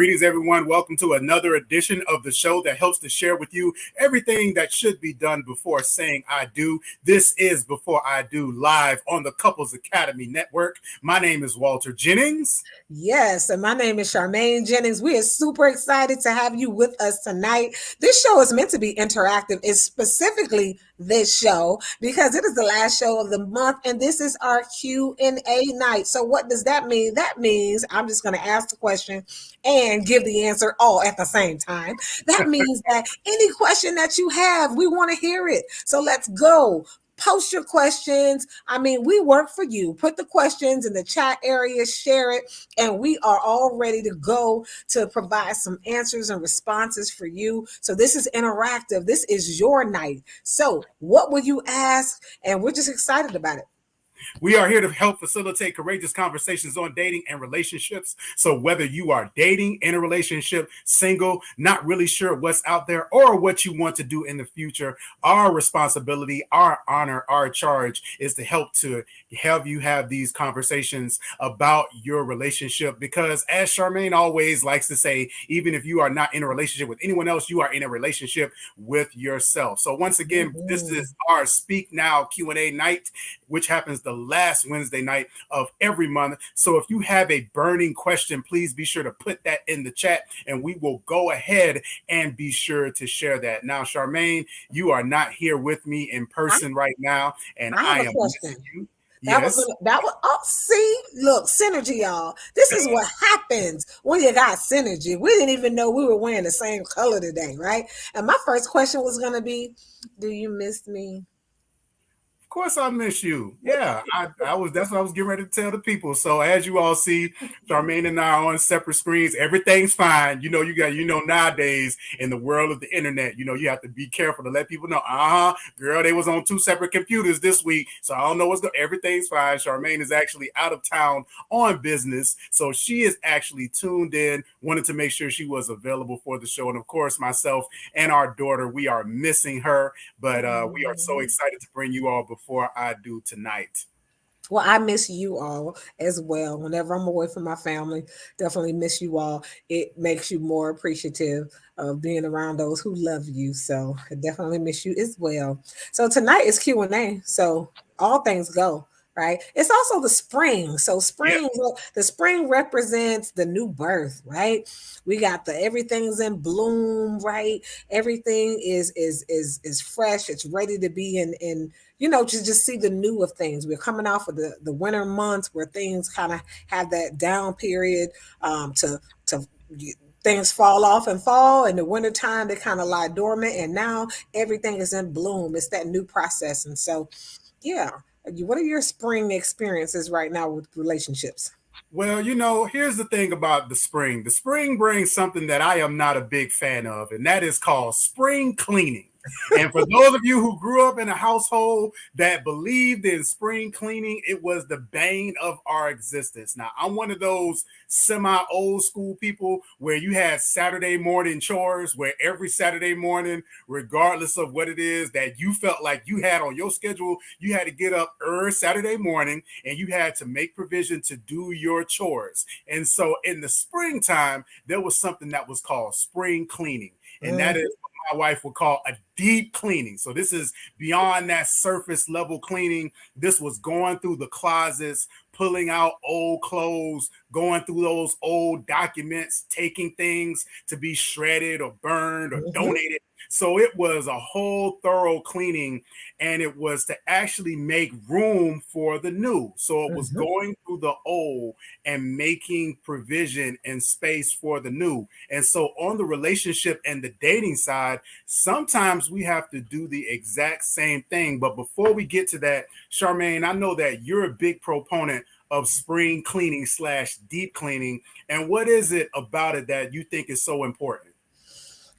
Greetings, everyone. Welcome to another edition of the show that helps to share with you everything that should be done before saying I do. This is Before I Do live on the Couples Academy Network. My name is Walter Jennings. Yes, and my name is Charmaine Jennings. We are super excited to have you with us tonight. This show is meant to be interactive. It's specifically this show because it is the last show of the month, and this is our Q&A night. So what does that mean? That means I'm just going to ask the question and give the answer all at the same time. That means that any question that you have, we want to hear it. So let's go. Post your questions. We work for you. Put the questions in the chat area, share it, and we are all ready to go to provide some answers and responses for you. So this is interactive. This is your night. So what will you ask? And we're just excited about it. We are here to help facilitate courageous conversations on dating and relationships. So whether you are dating, in a relationship, single, not really sure what's out there or what you want to do in the future, our responsibility, our honor, our charge is to help you have these conversations about your relationship. Because as Charmaine always likes to say, even if you are not in a relationship with anyone else, you are in a relationship with yourself. So once again, This is our Speak Now Q&A night, which happens the last Wednesday night of every month. So if you have a burning question, please be sure to put that in the chat and we will go ahead and be sure to share that. Now, Charmaine, you are not here with me in person right now, and I am missing you. Look, synergy, y'all. This is what happens when you got synergy. We didn't even know we were wearing the same color today, right? And my first question was going to be, do you miss me? Of course I miss you. Yeah, that's what I was getting ready to tell the people. So as you all see, Charmaine and I are on separate screens. Everything's fine. Nowadays in the world of the internet, you have to be careful to let people know, girl, they was on two separate computers this week. So I don't know everything's fine. Charmaine is actually out of town on business. So she is actually tuned in, wanted to make sure she was available for the show. And of course, myself and our daughter, we are missing her, but we are so excited to bring you all before I do tonight. Well, I miss you all as well. Whenever I'm away from my family, definitely miss you all. It makes you more appreciative of being around those who love you. So I definitely miss you as well. So tonight is Q&A. So all things go. Right. It's also the spring. So the spring represents the new birth, right? We got everything's in bloom, right? Everything is fresh. It's ready to be in to just see the new of things. We're coming off of the winter months where things kind of have that down period to things fall off and fall. In the wintertime, they kind of lie dormant. And now everything is in bloom. It's that new process. And so, yeah. What are your spring experiences right now with relationships? Well, here's the thing about the spring. The spring brings something that I am not a big fan of, and that is called spring cleaning. And for those of you who grew up in a household that believed in spring cleaning, it was the bane of our existence. Now, I'm one of those semi-old school people where you had Saturday morning chores, where every Saturday morning, regardless of what it is that you felt like you had on your schedule, you had to get up early Saturday morning and you had to make provision to do your chores. And so in the springtime, there was something that was called spring cleaning. And that is what my wife would call a deep cleaning. So this is beyond that surface level cleaning. This was going through the closets, pulling out old clothes, going through those old documents, taking things to be shredded or burned or donated. So it was a whole thorough cleaning, and it was to actually make room for the new. So it was going through the old and making provision and space for the new. And so on the relationship and the dating side, sometimes we have to do the exact same thing. But before we get to that, Charmaine, I know that you're a big proponent of spring cleaning / deep cleaning. And what is it about it that you think is so important?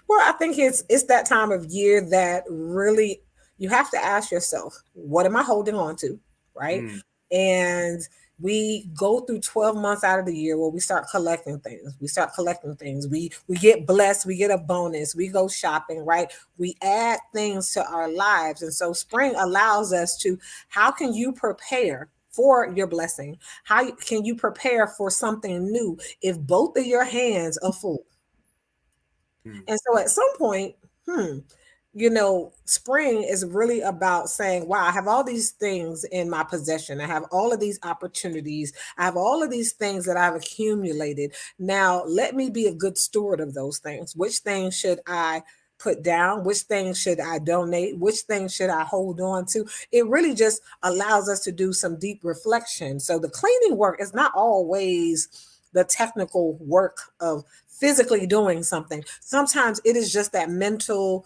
Well, I think it's that time of year that really you have to ask yourself, what am I holding on to? Right. And we go through 12 months out of the year where we start collecting things. We get blessed. We get a bonus. We go shopping, right? We add things to our lives. And so spring allows us to, how can you prepare for your blessing? How can you prepare for something new if both of your hands are full? Mm. And so at some point, spring is really about saying, wow, I have all these things in my possession. I have all of these opportunities. I have all of these things that I've accumulated. Now, let me be a good steward of those things. Which things should I put down? Which things should I donate? Which things should I hold on to? It really just allows us to do some deep reflection. So the cleaning work is not always the technical work of physically doing something. Sometimes it is just that mental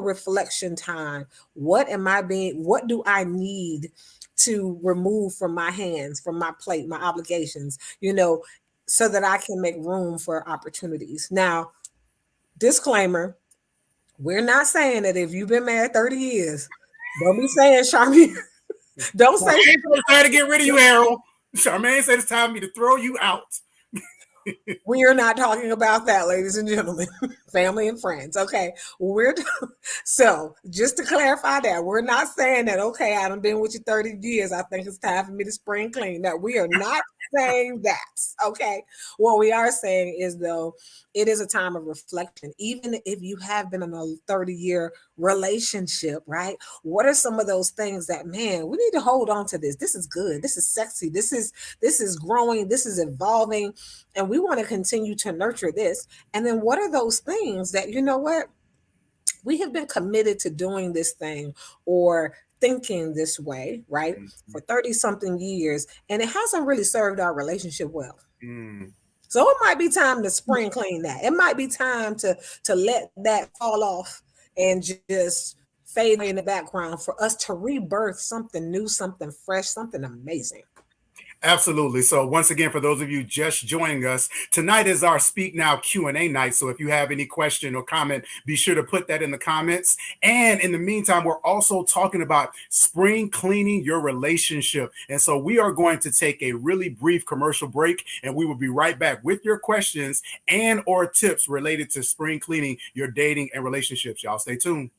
reflection time. What do I need to remove from my hands, from my plate, my obligations, so that I can make room for opportunities. Now, disclaimer, we're not saying that if you've been married 30 years, don't be saying, Charmaine, don't say, Charmaine trying to get rid of you, Errol. Charmaine said it's time for me to throw you out. we are not talking about that, ladies and gentlemen, family and friends. Okay. So just to clarify that, we're not saying that, okay, I done been with you 30 years. I think it's time for me to spring clean. No, we are not saying that. Okay. What we are saying is, though, it is a time of reflection. Even if you have been in a 30-year relationship, right? What are some of those things that, man, we need to hold on to this? This is good. This is sexy. This is growing. This is evolving. And we want to continue to nurture this. And then what are those things that, what? We have been committed to doing this thing or thinking this way, right? For 30 something years, and it hasn't really served our relationship well. Mm. So it might be time to spring clean that. It might be time to let that fall off and just fade in the background for us to rebirth something new, something fresh, something amazing. Absolutely. So once again, for those of you just joining us, tonight is our Speak Now Q&A night. So if you have any question or comment, be sure to put that in the comments. And in the meantime, we're also talking about spring cleaning your relationship. And so we are going to take a really brief commercial break, and we will be right back with your questions and or tips related to spring cleaning your dating and relationships. Y'all stay tuned.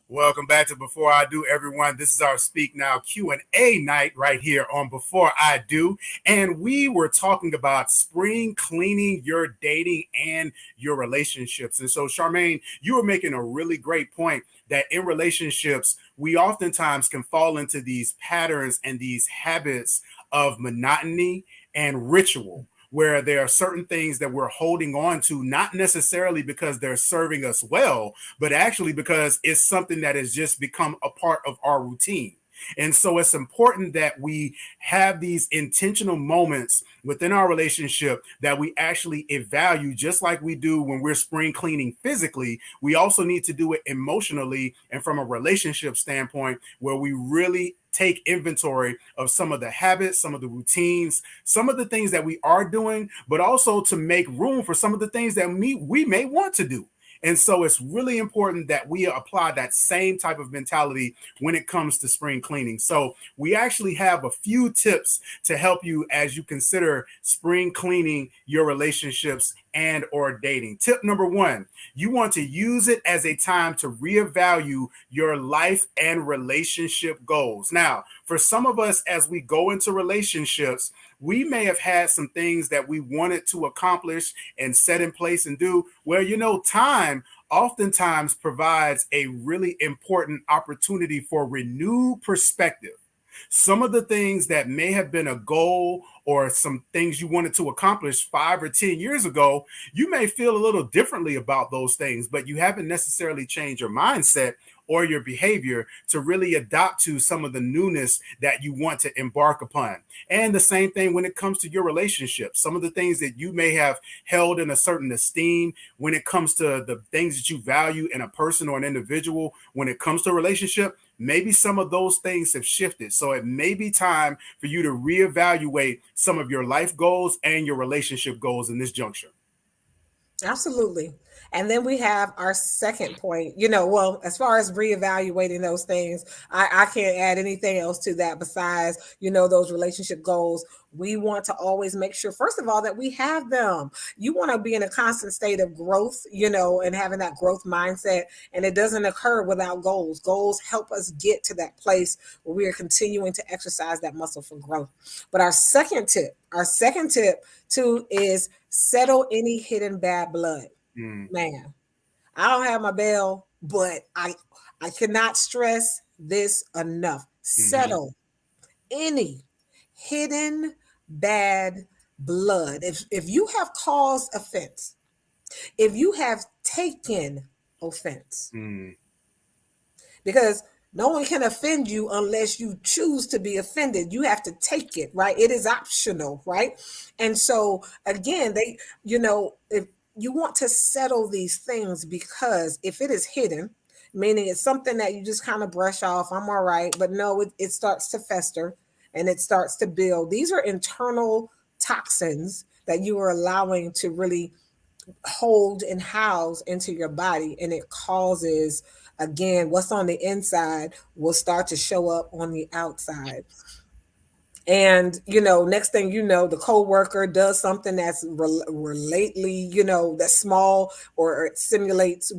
Welcome back to Before I Do, everyone. This is our Speak Now Q&A night right here on Before I Do. And we were talking about spring cleaning your dating and your relationships. And so, Charmaine, you were making a really great point that in relationships, we oftentimes can fall into these patterns and these habits of monotony and ritual, where there are certain things that we're holding on to, not necessarily because they're serving us well, but actually because it's something that has just become a part of our routine. And so it's important that we have these intentional moments within our relationship that we actually evaluate, just like we do when we're spring cleaning physically. We also need to do it emotionally and from a relationship standpoint, where we really take inventory of some of the habits, some of the routines, some of the things that we are doing, but also to make room for some of the things that we may want to do. And so it's really important that we apply that same type of mentality when it comes to spring cleaning. So we actually have a few tips to help you as you consider spring cleaning your relationships and or dating. Tip number one, you want to use it as a time to reevaluate your life and relationship goals. Now, for some of us, as we go into relationships, we may have had some things that we wanted to accomplish and set in place and do. Well, time oftentimes provides a really important opportunity for renewed perspective. Some of the things that may have been a goal or some things you wanted to accomplish 5 or 10 years ago, you may feel a little differently about those things, but you haven't necessarily changed your mindset or your behavior to really adopt to some of the newness that you want to embark upon. And the same thing when it comes to your relationship. Some of the things that you may have held in a certain esteem when it comes to the things that you value in a person or an individual, when it comes to a relationship, maybe some of those things have shifted. So it may be time for you to reevaluate some of your life goals and your relationship goals in this juncture. Absolutely. And then we have our second point, well, as far as reevaluating those things, I can't add anything else to that besides, those relationship goals. We want to always make sure, first of all, that we have them. You want to be in a constant state of growth, and having that growth mindset. And it doesn't occur without goals. Goals help us get to that place where we are continuing to exercise that muscle for growth. But our second tip too is settle any hidden bad blood. Mm, Man, I don't have my bell, but I cannot stress this enough. mhm, Settle any hidden bad blood. If you have caused offense, if you have taken offense, mm, because no one can offend you unless you choose to be offended. You have to take it, right? It is optional, right? And so again, if you want to settle these things, because if it is hidden, meaning it's something that you just kind of brush off, I'm all right, but no, it starts to fester and it starts to build. These are internal toxins that you are allowing to really hold and house into your body, and it causes, again, what's on the inside will start to show up on the outside. And next thing you know, the coworker does something that's relatedly, that's small, or it simulates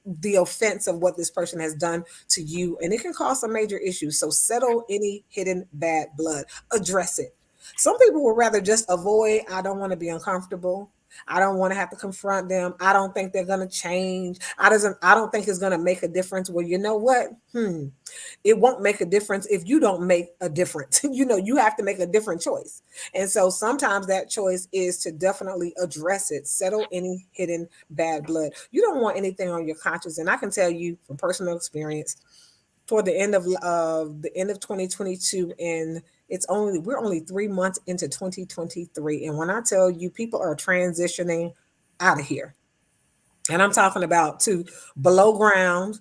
the offense of what this person has done to you, and it can cause some major issues. So settle any hidden bad blood, address it. Some people would rather just avoid. I don't want to be uncomfortable. I don't want to have to confront them. I don't think they're going to change. I don't think it's going to make a difference. Well, you know what? It won't make a difference if you don't make a difference. You have to make a different choice. And so sometimes that choice is to definitely address it, settle any hidden bad blood. You don't want anything on your conscience. And I can tell you from personal experience, toward the end of 2022, and we're only 3 months into 2023. And when I tell you, people are transitioning out of here, and I'm talking about to below ground,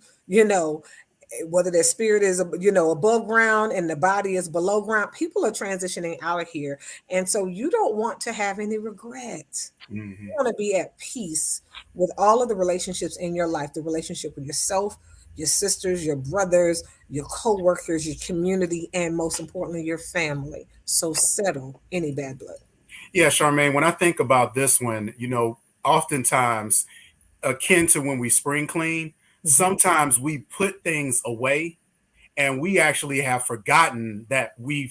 whether their spirit is above ground and the body is below ground, people are transitioning out of here. And so you don't want to have any regret. You mhm. want to be at peace with all of the relationships in your life, the relationship with yourself, your sisters, your brothers, your co-workers, your community, and most importantly, your family. So settle any bad blood. Yeah, Charmaine, when I think about this one, oftentimes akin to when we spring clean, Mhm. sometimes we put things away and we actually have forgotten that we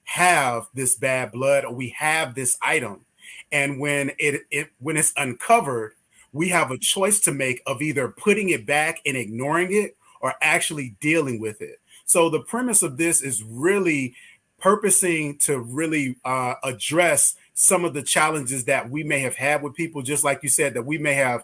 have this bad blood or we have this item. And when it's uncovered, we have a choice to make of either putting it back and ignoring it or actually dealing with it. So the premise of this is really purposing to really address some of the challenges that we may have had with people, just like you said, that we may have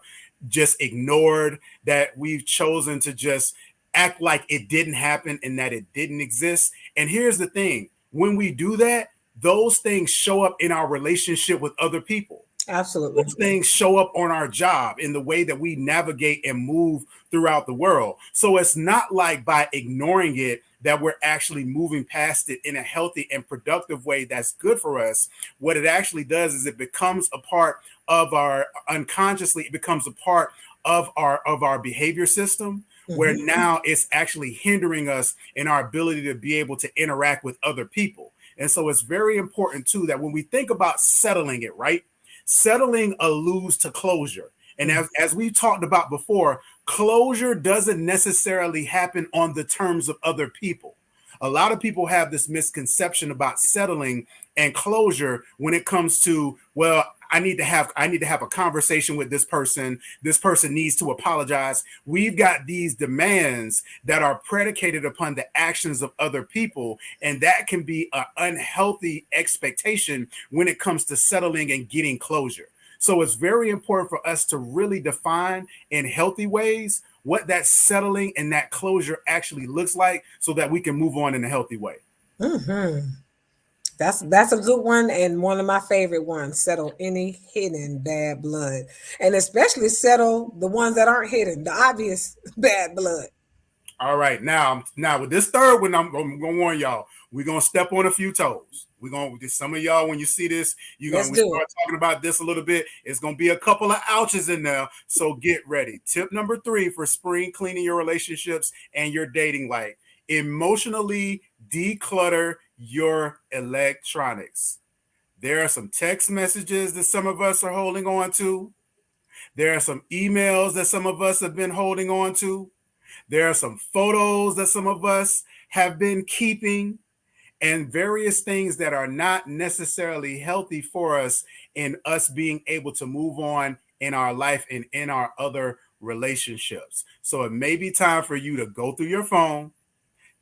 just ignored, that we've chosen to just act like it didn't happen and that it didn't exist. And here's the thing, when we do that, those things show up in our relationship with other people. Absolutely. Those things show up on our job in the way that we navigate and move throughout the world. So it's not like by ignoring it that we're actually moving past it in a healthy and productive way that's good for us. What it actually does is it becomes a part of our unconsciously, it becomes a part of our behavior system, where Mhm. now it's actually hindering us in our ability to be able to interact with other people. And so it's very important too that when we think about settling it, right? Settling alludes to closure. And Mhm. as we talked about before, closure doesn't necessarily happen on the terms of other people. A lot of people have this misconception about settling and closure when it comes to, well, I need to have a conversation with this person. This person needs to apologize. We've got these demands that are predicated upon the actions of other people, and that can be an unhealthy expectation when it comes to settling and getting closure. So it's very important for us to really define in healthy ways what that settling and that closure actually looks like so that we can move on in a healthy way. Mm-hmm. That's a good one and one of my favorite ones. Settle any hidden bad blood, and especially settle the ones that aren't hidden, the obvious bad blood. All right, now with this third one, I'm gonna warn y'all. We're gonna step on a few toes. We're gonna some of y'all when you see this, Let's we do start it. talking about this a little bit. It's gonna be a couple of ouches in there, so get ready. Tip number 3 for spring cleaning your relationships and your dating life: emotionally declutter your electronics. There are some text messages that some of us are holding on to. There are some emails that some of us have been holding on to. There are some photos that some of us have been keeping, and various things that are not necessarily healthy for us in us being able to move on in our life and in our other relationships. So it may be time for you to go through your phone,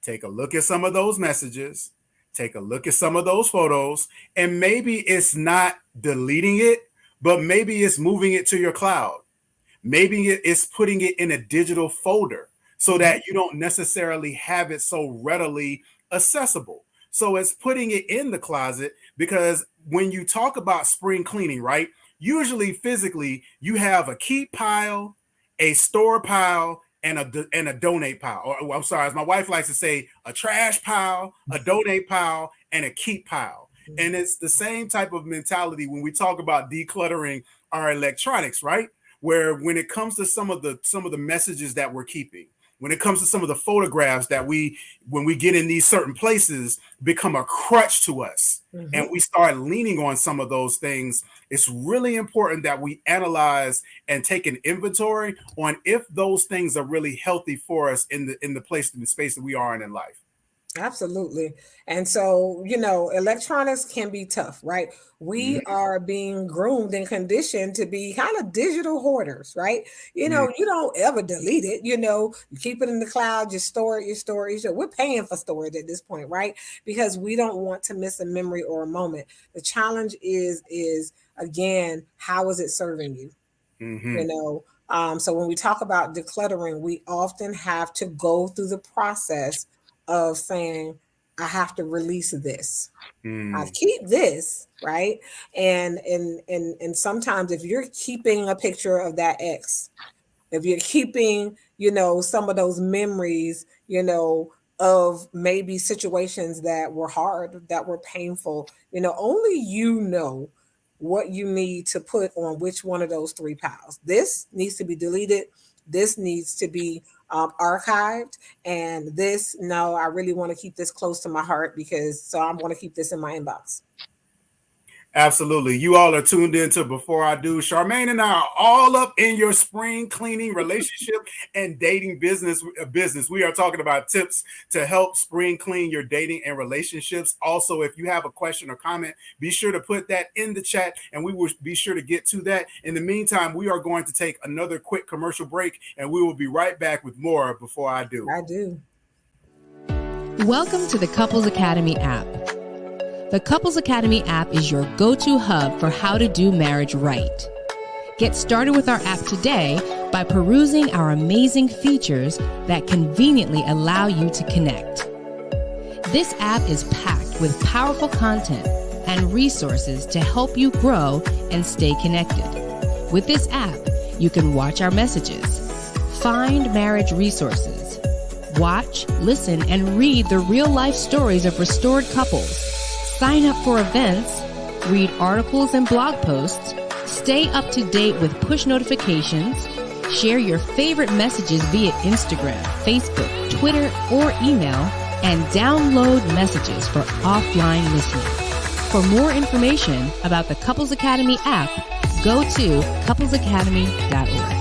take a look at some of those messages, take a look at some of those photos, and maybe it's not deleting it, but maybe it's moving it to your cloud. Maybe it's putting it in a digital folder so that you don't necessarily have it so readily accessible. So it's putting it in the closet, because when you talk about spring cleaning, right? Usually physically you have a keep pile, a store pile, and a donate pile. Or I'm sorry, as my wife likes to say, a trash pile, a donate pile, and a keep pile. And it's the same type of mentality when we talk about decluttering our electronics, right? Where when it comes to some of the messages that we're keeping, when it comes to some of the photographs that when we get in these certain places, become a crutch to us, and we start leaning on some of those things, it's really important that we analyze and take an inventory on if those things are really healthy for us in the space that we are in life. Absolutely. And so, electronics can be tough, right? We Mhm. are being groomed and conditioned to be kind of digital hoarders, right? Mhm. You don't ever delete it, you keep it in the cloud, you store it, you store it. We're paying for storage at this point, right? Because we don't want to miss a memory or a moment. The challenge is again, how is it serving you? you Mhm. know so when we talk about decluttering, we often have to go through the process of saying, I have to release this, I Mhm. keep this, right? And sometimes if you're keeping a picture of that ex, if you're keeping, some of those memories, of maybe situations that were hard, that were painful, only what you need to put on which one of those three piles. This needs to be deleted. This needs to be archived. And this, no, I really want to keep this close to my heart, because so I'm going to keep this in my inbox. Absolutely. You all are tuned into Before I Do. Charmaine and I are all up in your spring cleaning, relationship, and dating business. We are talking about tips to help spring clean your dating and relationships. Also, if you have a question or comment, be sure to put that in the chat and we will be sure to get to that. In the meantime, we are going to take another quick commercial break and we will be right back with more Before I Do. I do. Welcome to the Couples Academy app. The Couples Academy app is your go-to hub for how to do marriage right. Get started with our app today by perusing our amazing features that conveniently allow you to connect. This app is packed with powerful content and resources to help you grow and stay connected. With this app, you can watch our messages, find marriage resources, watch, listen, and read the real-life stories of restored couples, sign up for events, read articles and blog posts, stay up to date with push notifications, share your favorite messages via Instagram, Facebook, Twitter, or email, and download messages for offline listening. For more information about the Couples Academy app, go to couplesacademy.org.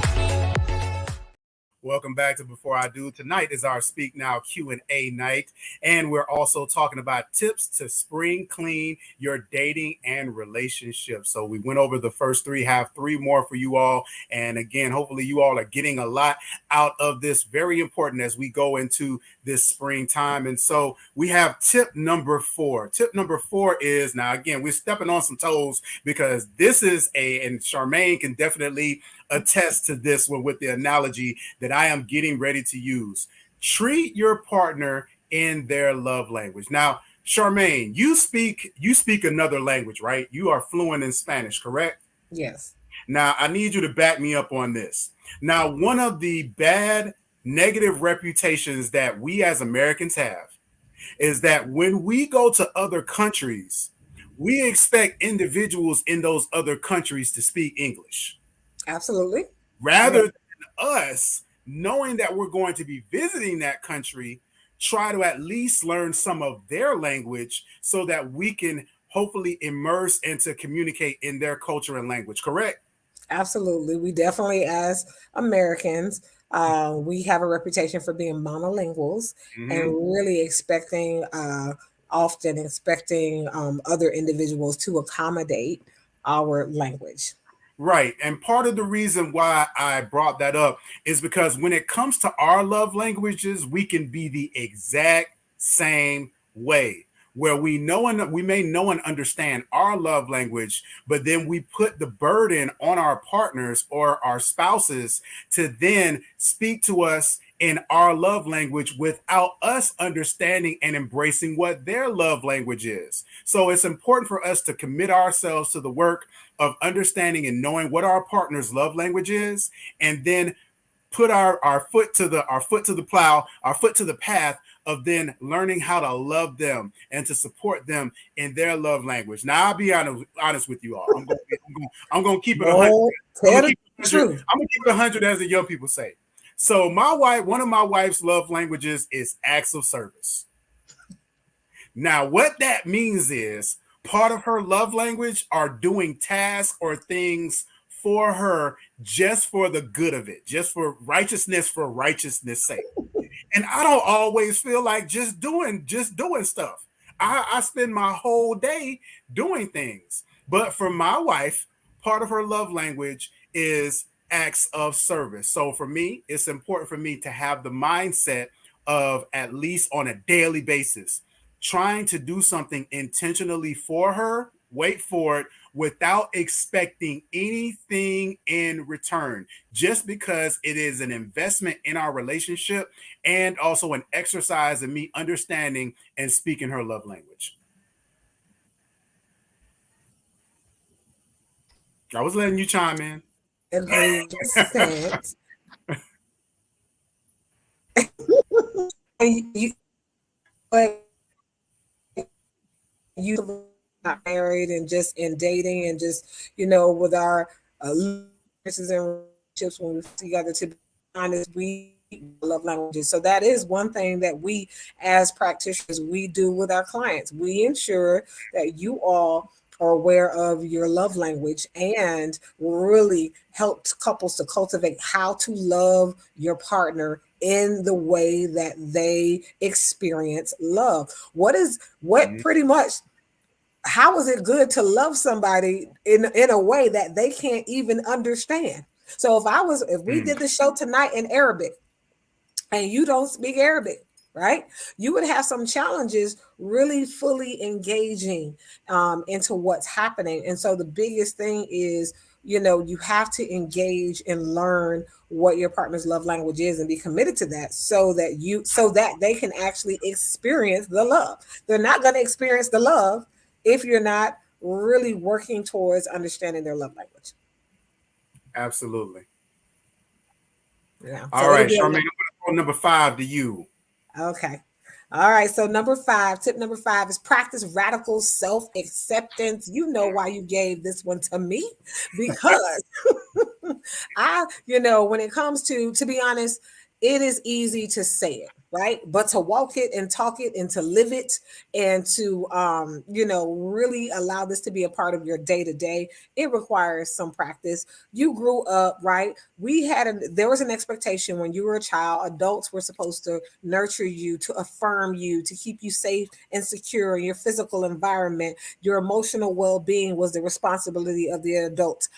Welcome back to Before I Do. Tonight is our Speak Now Q&A night, and we're also talking about tips to spring clean your dating and relationships. So we went over the first three, have three more for you all. And again, hopefully you all are getting a lot out of this. Very important as we go into this springtime. And so we have tip number 4. Tip number 4 is, now again, we're stepping on some toes because this is and Charmaine can definitely attest to this one with the analogy that I I am getting ready to use. Treat your partner in their love language. Now, Charmaine, you speak another language, right? You are fluent in Spanish, correct? Yes. Now, I need you to back me up on this. Now, one of the bad negative reputations that we as Americans have is that when we go to other countries, we expect individuals in those other countries to speak English. Absolutely. Rather than us knowing that we're going to be visiting that country, try to at least learn some of their language so that we can hopefully immerse and to communicate in their culture and language, correct? Absolutely. We definitely, as Americans, we have a reputation for being monolinguals and really often expecting other individuals to accommodate our language. Right. And part of the reason why I brought that up is because when it comes to our love languages, we can be the exact same way, where we know and we may know and understand our love language, but then we put the burden on our partners or our spouses to then speak to us in our love language without us understanding and embracing what their love language is. So it's important for us to commit ourselves to the work of understanding and knowing what our partner's love language is, and then put our foot to the plow, our foot to the path of then learning how to love them and to support them in their love language. Now, I'll be honest with you all. I'm going to keep it 100. I'm going to keep it 100, as the young people say. So one of my wife's love languages is acts of service. Now, what that means is part of her love language are doing tasks or things for her just for the good of it, just for righteousness sake. And I don't always feel like just doing stuff. I spend my whole day doing things. But for my wife, part of her love language is acts of service. So for me, it's important for me to have the mindset of, at least on a daily basis, trying to do something intentionally for her, wait for it, without expecting anything in return, just because it is an investment in our relationship and also an exercise in me understanding and speaking her love language. I was letting you chime in. Agreed. you, but you not married and just in dating and just with our experiences and relationships when we're together, to be honest, we love languages. So that is one thing that we as practitioners we do with our clients. We ensure that you all are aware of your love language and really help couples to cultivate how to love your partner in the way that they experience love. Pretty much, how is it good to love somebody in a way that they can't even understand? So if we did the show tonight in Arabic and you don't speak Arabic, right, you would have some challenges really fully engaging into what's happening. And so the biggest thing is, you have to engage and learn what your partner's love language is and be committed to that so that they can actually experience the love. They're not going to experience the love if you're not really working towards understanding their love language. Absolutely. Yeah. All right, Charmaine, I'm going to throw number 5 to you. Okay. All right. So tip number 5 is practice radical self-acceptance. You know why you gave this one to me? Because when it comes to be honest, it is easy to say it, right? But to walk it and talk it and to live it and to, really allow this to be a part of your day to day, it requires some practice. You grew up, right? There was an expectation when you were a child. Adults were supposed to nurture you, to affirm you, to keep you safe and secure in your physical environment. Your emotional well-being was the responsibility of the adults.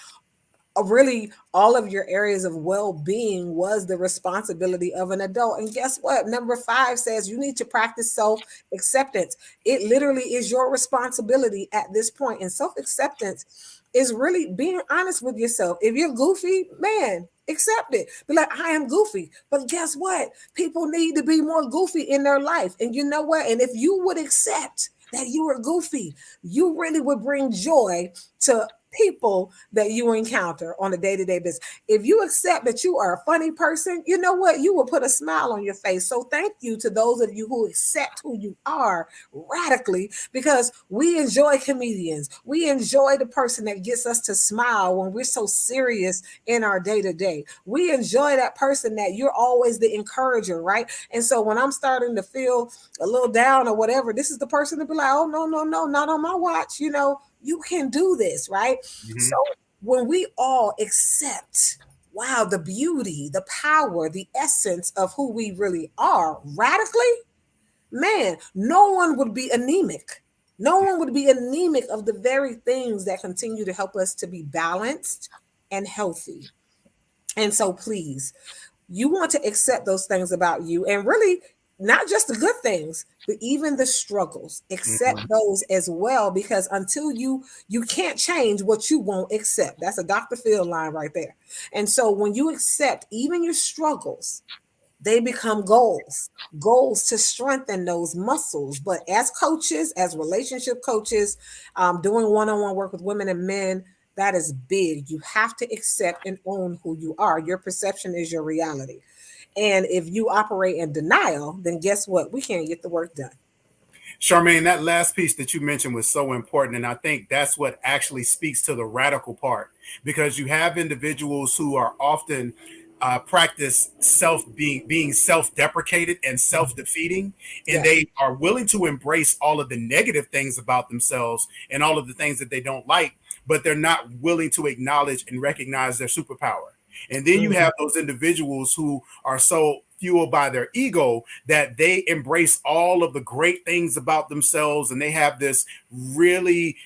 Really, all of your areas of well-being was the responsibility of an adult. And guess what? Number 5 says you need to practice self-acceptance. It literally is your responsibility at this point. And self-acceptance is really being honest with yourself. If you're goofy, man, accept it. Be like, I am goofy. But guess what? People need to be more goofy in their life. And you know what? And if you would accept that you were goofy, you really would bring joy to people that you encounter on a day-to-day basis. If you accept that you are a funny person, you know what? You will put a smile on your face. So thank you to those of you who accept who you are radically, because we enjoy comedians. We enjoy the person that gets us to smile when we're so serious in our day-to-day. We enjoy that person that you're always the encourager, right? And so when I'm starting to feel a little down or whatever, this is the person to be like, oh, no, no, no, not on my watch. You know, you can do this, right? So when we all accept, wow, the beauty, the power, the essence of who we really are radically, man, no one would be anemic. No one would be anemic of the very things that continue to help us to be balanced and healthy. And so please, you want to accept those things about you, and really not just the good things, but even the struggles. Accept those as well, because until you can't change what you won't accept. That's a Dr. Phil line right there. And so when you accept even your struggles, they become goals to strengthen those muscles. But as coaches, as relationship coaches, doing one-on-one work with women and men, that is big. You have to accept and own who you are. Your perception is your reality. And if you operate in denial, then guess what? We can't get the work done. Charmaine, that last piece that you mentioned was so important. And I think that's what actually speaks to the radical part, because you have individuals who are often practice being self-deprecated and self-defeating, and they are willing to embrace all of the negative things about themselves and all of the things that they don't like, but they're not willing to acknowledge and recognize their superpower. And then you have those individuals who are so fueled by their ego that they embrace all of the great things about themselves, and they have this really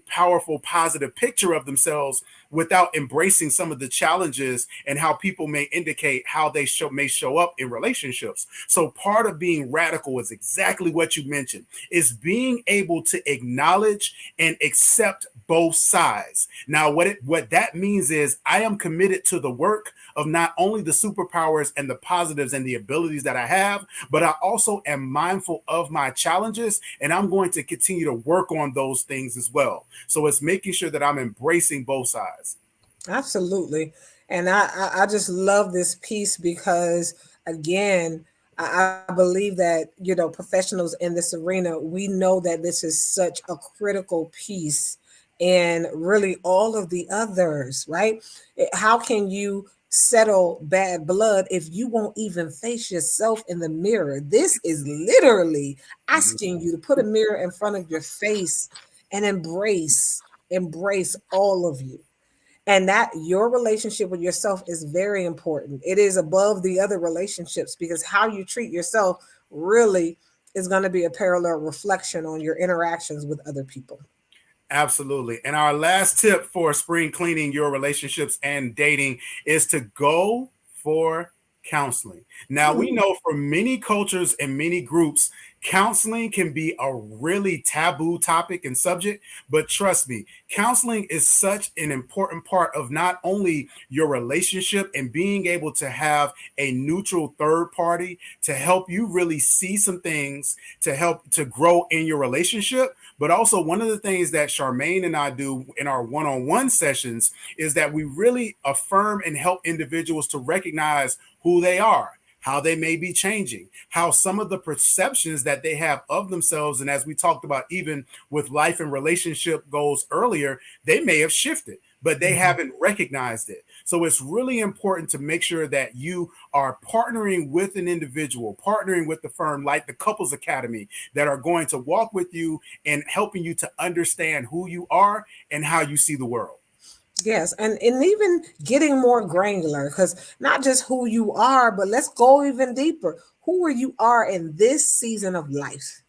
powerful positive picture of themselves without embracing some of the challenges and how people may indicate how they may show up in relationships. So part of being radical is exactly what you mentioned, is being able to acknowledge and accept both sides. Now, what that means is I am committed to the work of not only the superpowers and the positives and the abilities that I have, but I also am mindful of my challenges, and I'm going to continue to work on those things as well. So it's making sure that I'm embracing both sides. Absolutely. And I just love this piece because, again, I believe that, professionals in this arena, we know that this is such a critical piece, and really all of the others, right? How can you settle bad blood if you won't even face yourself in the mirror? This is literally asking you to put a mirror in front of your face and embrace all of you. And that your relationship with yourself is very important. It is above the other relationships, because how you treat yourself really is going to be a parallel reflection on your interactions with other people. Absolutely. And our last tip for spring cleaning your relationships and dating is to go for counseling. Now, we know for many cultures and many groups, counseling can be a really taboo topic and subject, but trust me, counseling is such an important part of not only your relationship and being able to have a neutral third party to help you really see some things to help to grow in your relationship. But also, one of the things that Charmaine and I do in our one-on-one sessions is that we really affirm and help individuals to recognize who they are, how they may be changing, how some of the perceptions that they have of themselves, and as we talked about, even with life and relationship goals earlier, they may have shifted, but they haven't recognized it. So it's really important to make sure that you are partnering with an individual, partnering with the firm like the Couples Academy, that are going to walk with you and helping you to understand who you are and how you see the world. Yes, and even getting more granular, because not just who you are, but let's go even deeper. Who you are in this season of life.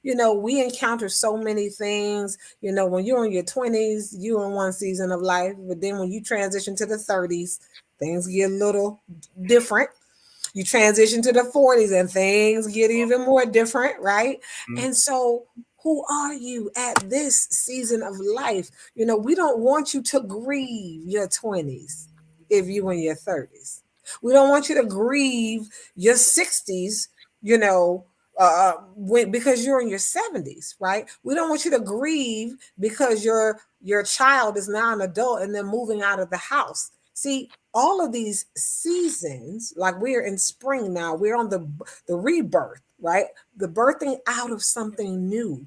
We encounter so many things. When you're in your 20s, you're in one season of life, but then when you transition to the 30s, things get a little different. You transition to the 40s and things get even more different, right? And so Who are you at this season of life? You know, we don't want you to grieve your 20s if you in your 30s. We don't want you to grieve your 60s, you know, because you're in your 70s, right? We don't want you to grieve because your child is now an adult and then moving out of the house. See, all of these seasons, like we're in spring now, we're on the rebirth, right? The birthing out of something new.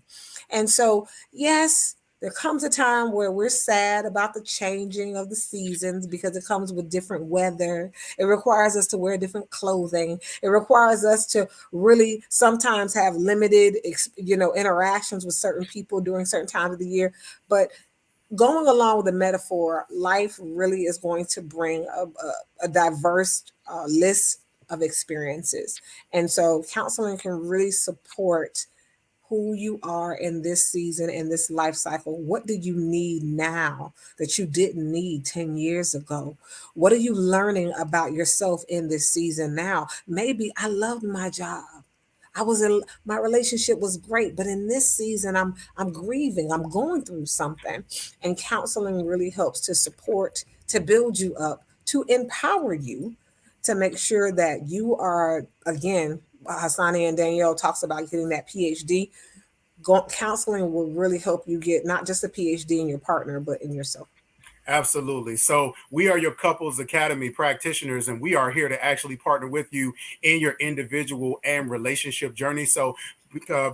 And so, yes, there comes a time where we're sad about the changing of the seasons because it comes with different weather. It requires us to wear different clothing. It requires us to really sometimes have limited, interactions with certain people during certain times of the year. But going along with the metaphor, life really is going to bring a diverse list of experiences. And so counseling can really support who you are in this season, in this life cycle. What do you need now that you didn't need 10 years ago? What are you learning about yourself in this season now? Maybe I loved my job. My relationship was great, but in this season I'm grieving. I'm going through something. And counseling really helps to support, to build you up, to empower you, to make sure that you are, again, Hassani and Danielle talks about getting that PhD. Counseling will really help you get not just a PhD in your partner, but in yourself. Absolutely. So we are your Couples Academy practitioners, and we are here to actually partner with you in your individual and relationship journey. So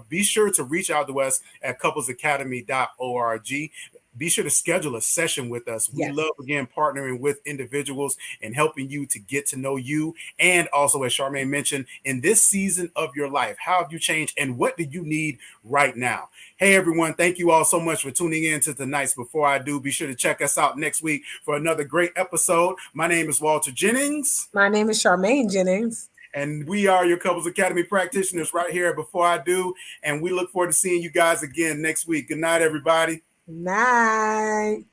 be sure to reach out to us at couplesacademy.org. Be sure to schedule a session with us. We love, again, partnering with individuals and helping you to get to know you. And also, as Charmaine mentioned, in this season of your life, how have you changed and what do you need right now? Hey, everyone. Thank you all so much for tuning in to tonight's Before I Do. Be sure to check us out next week for another great episode. My name is Walter Jennings. My name is Charmaine Jennings. And we are your Couples Academy practitioners right here at Before I Do. And we look forward to seeing you guys again next week. Good night, everybody. Night.